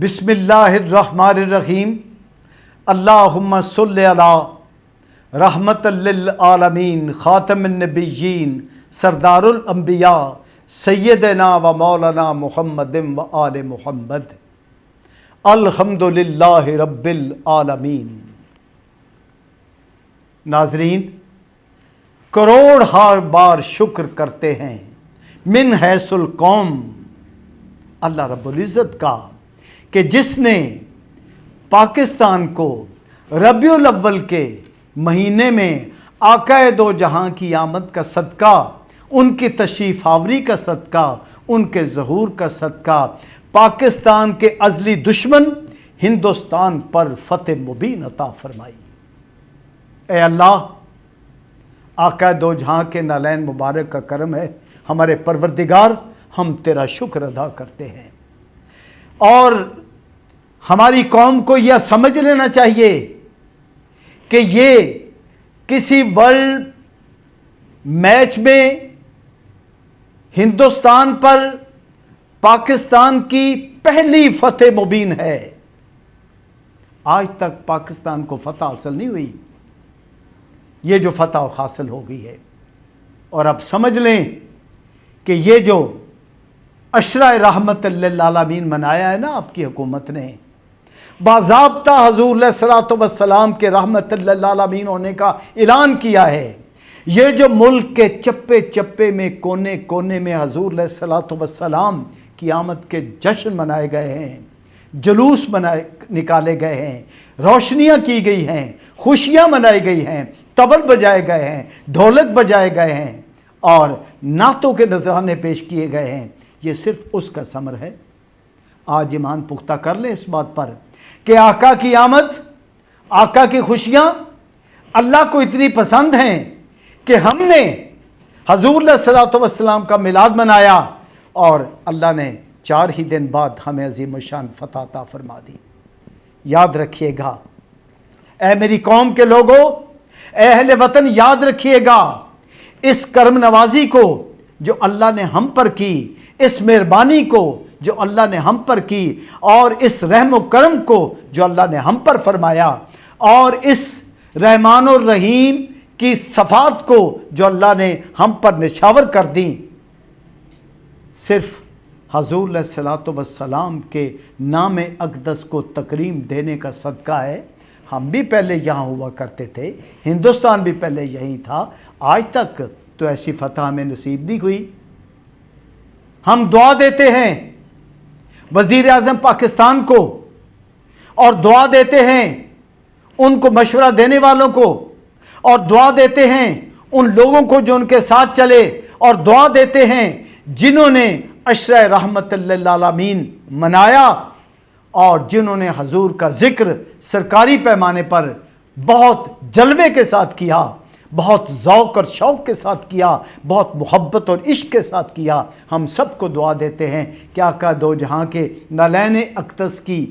بسم اللہ الرحمن الرحیم اللہم صلی علی رحمت للعالمین خاتم النبیین سردار الانبیاء سیدنا و مولانا محمد و آل محمد الحمدللہ رب العالمین۔ ناظرین، کروڑ بار شکر کرتے ہیں من حیث القوم اللہ رب العزت کا کہ جس نے پاکستان کو ربیع الاول کے مہینے میں آقا دو جہاں کی آمد کا صدقہ، ان کی تشریف آوری کا صدقہ، ان کے ظہور کا صدقہ پاکستان کے ازلی دشمن ہندوستان پر فتح مبین عطا فرمائی۔ اے اللہ، آقا دو جہاں کے نالین مبارک کا کرم ہے ہمارے پروردگار، ہم تیرا شکر ادا کرتے ہیں۔ اور ہماری قوم کو یہ سمجھ لینا چاہیے کہ یہ کسی ورلڈ میچ میں ہندوستان پر پاکستان کی پہلی فتح مبین ہے۔ آج تک پاکستان کو فتح حاصل نہیں ہوئی، یہ جو فتح حاصل ہو گئی ہے۔ اور اب سمجھ لیں کہ یہ جو عشرہ رحمت للعالمین منایا ہے نا آپ کی حکومت نے، باضابطہ حضور علیہ الصلوۃ والسلام کے رحمت للعالمین ہونے کا اعلان کیا ہے۔ یہ جو ملک کے چپے چپے میں کونے کونے میں حضور علیہ الصلوۃ والسلام کی آمد کے جشن منائے گئے ہیں، جلوس نکالے گئے ہیں، روشنیاں کی گئی ہیں، خوشیاں منائی گئی ہیں، طبل بجائے گئے ہیں، ڈھولک بجائے گئے ہیں اور نعتوں کے نذرانے پیش کیے گئے ہیں، یہ صرف اس کا ثمر ہے۔ آج ایمان پختہ کر لیں اس بات پر کہ آقا کی آمد، آقا کی خوشیاں اللہ کو اتنی پسند ہیں کہ ہم نے حضور علیہ الصلوۃ والسلام کا میلاد منایا اور اللہ نے 4 ہی دن بعد ہمیں عظیم الشان فتح عطا فرما دی۔ یاد رکھیے گا اے میری قوم کے لوگوں، اے اہل وطن، یاد رکھیے گا اس کرم نوازی کو جو اللہ نے ہم پر کی، اس مہربانی کو جو اللہ نے ہم پر کی، اور اس رحم و کرم کو جو اللہ نے ہم پر فرمایا، اور اس رحمان و رحیم کی صفات کو جو اللہ نے ہم پر نچھاور کر دیں، صرف حضور علیہ الصلوۃ والسلام کے نام اقدس کو تکریم دینے کا صدقہ ہے۔ ہم بھی پہلے یہاں ہوا کرتے تھے، ہندوستان بھی پہلے یہی تھا، آج تک تو ایسی فتح ہمیں نصیب نہیں ہوئی۔ ہم دعا دیتے ہیں وزیر اعظم پاکستان کو، اور دعا دیتے ہیں ان کو مشورہ دینے والوں کو، اور دعا دیتے ہیں ان لوگوں کو جو ان کے ساتھ چلے، اور دعا دیتے ہیں جنہوں نے عشرہ رحمت للعالمین منایا اور جنہوں نے حضور کا ذکر سرکاری پیمانے پر بہت جلوے کے ساتھ کیا، بہت ذوق اور شوق کے ساتھ کیا، بہت محبت اور عشق کے ساتھ کیا۔ ہم سب کو دعا دیتے ہیں کہ آقا دو جہاں کے نالین اقدس کی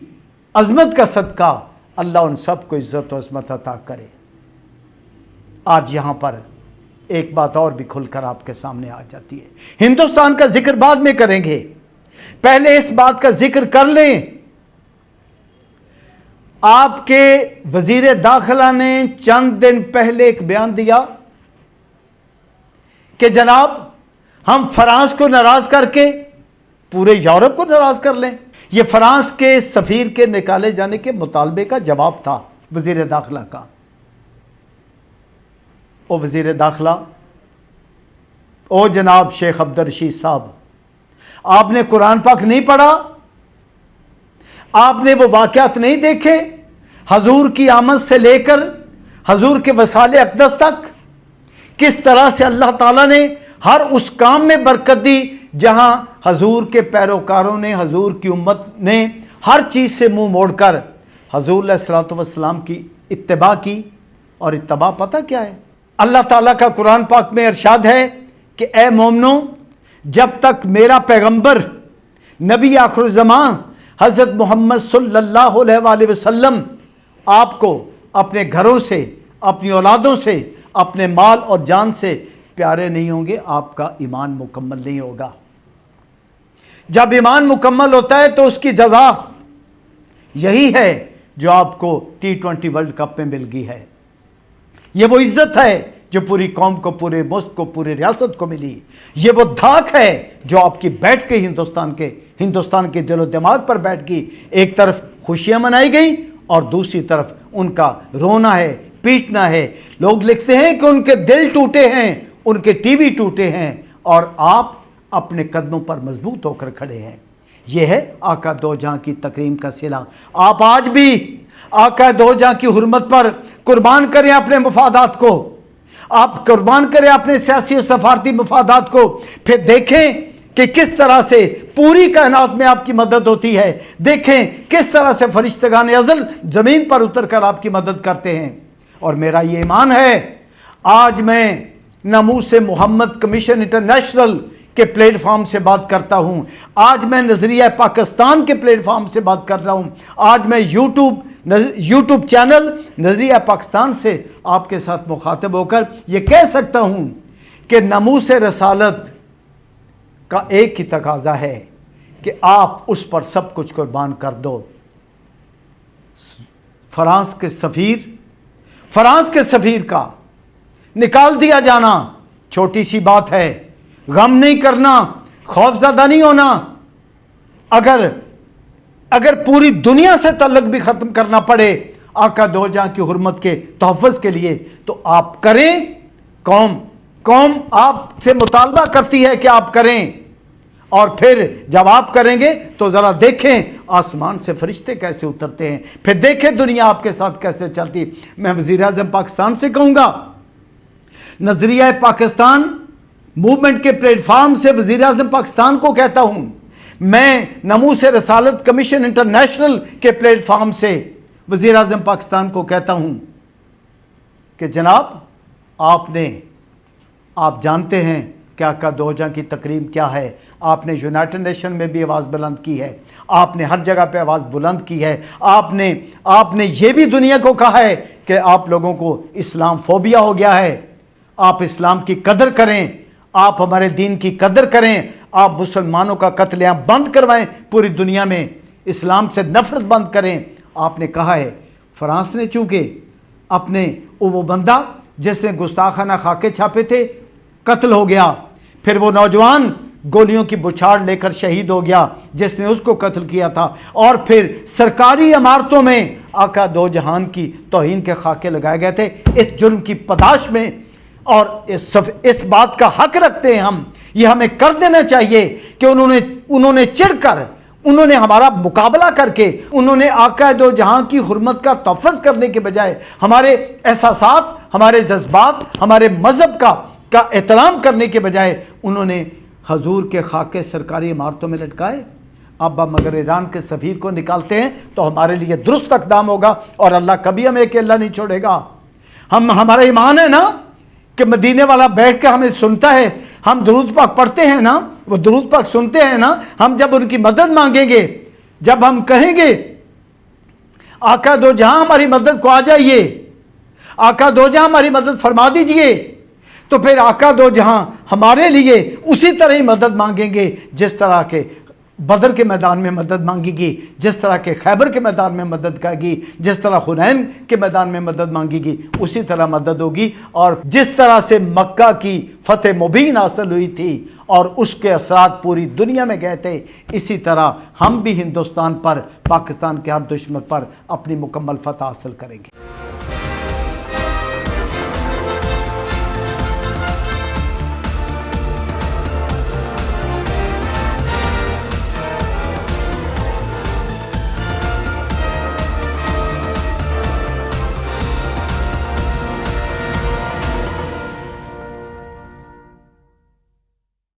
عظمت کا صدقہ اللہ ان سب کو عزت و عظمت عطا کرے۔ آج یہاں پر ایک بات اور بھی کھل کر آپ کے سامنے آ جاتی ہے۔ ہندوستان کا ذکر بعد میں کریں گے، پہلے اس بات کا ذکر کر لیں، آپ کے وزیر داخلہ نے چند دن پہلے ایک بیان دیا کہ جناب ہم فرانس کو ناراض کر کے پورے یورپ کو ناراض کر لیں۔ یہ فرانس کے سفیر کے نکالے جانے کے مطالبے کا جواب تھا وزیر داخلہ کا۔ او وزیر داخلہ، او جناب شیخ عبدالرشید صاحب، آپ نے قرآن پاک نہیں پڑھا؟ آپ نے وہ واقعات نہیں دیکھے حضور کی آمد سے لے کر حضور کے وصال اقدس تک؟ کس طرح سے اللہ تعالیٰ نے ہر اس کام میں برکت دی جہاں حضور کے پیروکاروں نے، حضور کی امت نے ہر چیز سے منہ موڑ کر حضور علیہ الصلوۃ والسلام کی اتباع کی۔ اور اتباع پتہ کیا ہے؟ اللہ تعالیٰ کا قرآن پاک میں ارشاد ہے کہ اے مومنو، جب تک میرا پیغمبر نبی آخر الزمان حضرت محمد صلی اللہ علیہ وآلہ وسلم آپ کو اپنے گھروں سے، اپنی اولادوں سے، اپنے مال اور جان سے پیارے نہیں ہوں گے، آپ کا ایمان مکمل نہیں ہوگا۔ جب ایمان مکمل ہوتا ہے تو اس کی جزا यही है जो आपको T20 वर्ल्ड कप में मिल गई है। ये वो इज्जत है जो पूरी कौम को, पूरे मुल्क को, पूरी रियासत को मिली। ये वो धाक है जो आपकी बैठ के हिंदुस्तान के दिलो दिमाग पर बैठ गई। एक तरफ खुशियां मनाई गई और दूसरी तरफ उनका रोना है, पीटना है। लोग लिखते हैं कि उनके दिल टूटे हैं, उनके टीवी टूटे हैं, और आप अपने कदमों पर मजबूत होकर खड़े हैं। यह है आका दो जहां की तकरीम का सिला। आप आज भी आका दो जहां की हुर्मत पर कुर्बान करें अपने मफादात को, आप कुर्बान करें अपने सियासी और सफारती मफादात को। फिर देखें कि किस तरह से पूरी कायनात में आपकी मदद होती है। देखें किस तरह से फरिश्तगान अज़ल ज़मीन पर उतर कर आपकी मदद करते हैं। और मेरा ये ईमान है, आज मैं नमूस मोहम्मद कमीशन इंटरनेशनल के प्लेटफॉर्म से बात करता हूं, आज मैं नजरिया पाकिस्तान के प्लेटफॉर्म से बात कर रहा हूं, आज मैं यूट्यूब चैनल नजरिया पाकिस्तान से आपके साथ मुखातिब होकर यह कह सकता हूं कि नमूस रसालत का एक ही तकाजा है कि आप उस पर सब कुछ कुर्बान कर दो। फ्रांस के सफीर का निकाल दिया जाना छोटी सी बात है। गम नहीं करना, खौफज़दा नहीं होना। अगर पूरी दुनिया से तल्लुक भी ख़त्म करना पड़े आका दो जहां की हुर्मत के तहफ़्फ़ुज़ के लिए, तो आप करें। कौम आपसे मुतालबा करती है कि आप करें, और फिर जब आप करेंगे तो ज़रा देखें आसमान से फरिश्ते कैसे उतरते हैं, फिर देखें दुनिया आपके साथ कैसे चलती। मैं वज़ीर आज़म पाकिस्तान से कहूँगा, नज़रिया पाकिस्तान मूवमेंट के प्लेटफॉर्म से वज़ीर आज़म पाकिस्तान को कहता हूँ, मैं नमूस रसालत कमीशन इंटरनेशनल के प्लेटफॉर्म से वज़ीर आज़म पाकिस्तान को कहता हूँ कि जनाब आप जानते हैं कि आका दो जहां की तकरीम क्या है। आपने यूनाइटेड नेशन में भी आवाज़ बुलंद की है, आपने हर जगह पे आवाज़ बुलंद की है। आपने ये भी दुनिया को कहा है कि आप लोगों को इस्लाम फोबिया हो गया है, आप इस्लाम की कदर करें, आप हमारे दीन की कदर करें, आप मुसलमानों का कत्लेआम बंद करवाएं, पूरी दुनिया में इस्लाम से नफरत बंद करें। आपने कहा है। फ्रांस ने चूंकि अपने वो बंदा जिसने गुस्ताखाना खाके छापे थे कत्ल हो गया, फिर वो नौजवान गोलियों की बुछाड़ लेकर शहीद हो गया जिसने उसको कत्ल किया था, और फिर सरकारी इमारतों में आका दो जहान की तौहीन के खाके लगाए गए थे इस जुर्म की पदाश में। और इस बात का हक रखते हैं हम, ये हमें कर देना चाहिए कि उन्होंने चिढ़कर, उन्होंने हमारा मुकाबला करके, उन्होंने आका दो जहां की हुर्मत का तहफ़्फ़ुज़ करने के बजाय हमारे एहसासात, हमारे जज्बात, हमारे मज़हब का एहतराम करने के बजाय उन्होंने हजूर के खाके सरकारी इमारतों में लटकाए। अब अगर ईरान के सफ़ीर को निकालते हैं तो हमारे लिए दुरुस्त इक़दाम होगा, और अल्लाह कभी हमें अकेला नहीं छोड़ेगा। हमारा ईमान है ना कि मदीने वाला बैठ के हमें सुनता है, हम दुरूद पाक पढ़ते हैं ना, वो दुरूद पाक सुनते हैं ना। हम जब उनकी मदद मांगेंगे, जब हम कहेंगे आका दो जहां हमारी मदद को आ जाइए, आका दो जहां हमारी मदद फरमा दीजिए, तो फिर आका दो जहां हमारे लिए उसी तरह ही मदद मांगेंगे जिस तरह के बदर के मैदान में मदद मांगेगी, जिस तरह के खैबर के मैदान में मदद करेगी, जिस तरह हुनैन के मैदान में मदद मांगेगी, उसी तरह मदद होगी। और जिस तरह से मक्का की फतेह मुबीन हासिल हुई थी और उसके असरात पूरी दुनिया में गए थे, इसी तरह हम भी हिंदुस्तान पर, पाकिस्तान के हर दुश्मन पर अपनी मुकम्मल फतह हासिल करेंगे।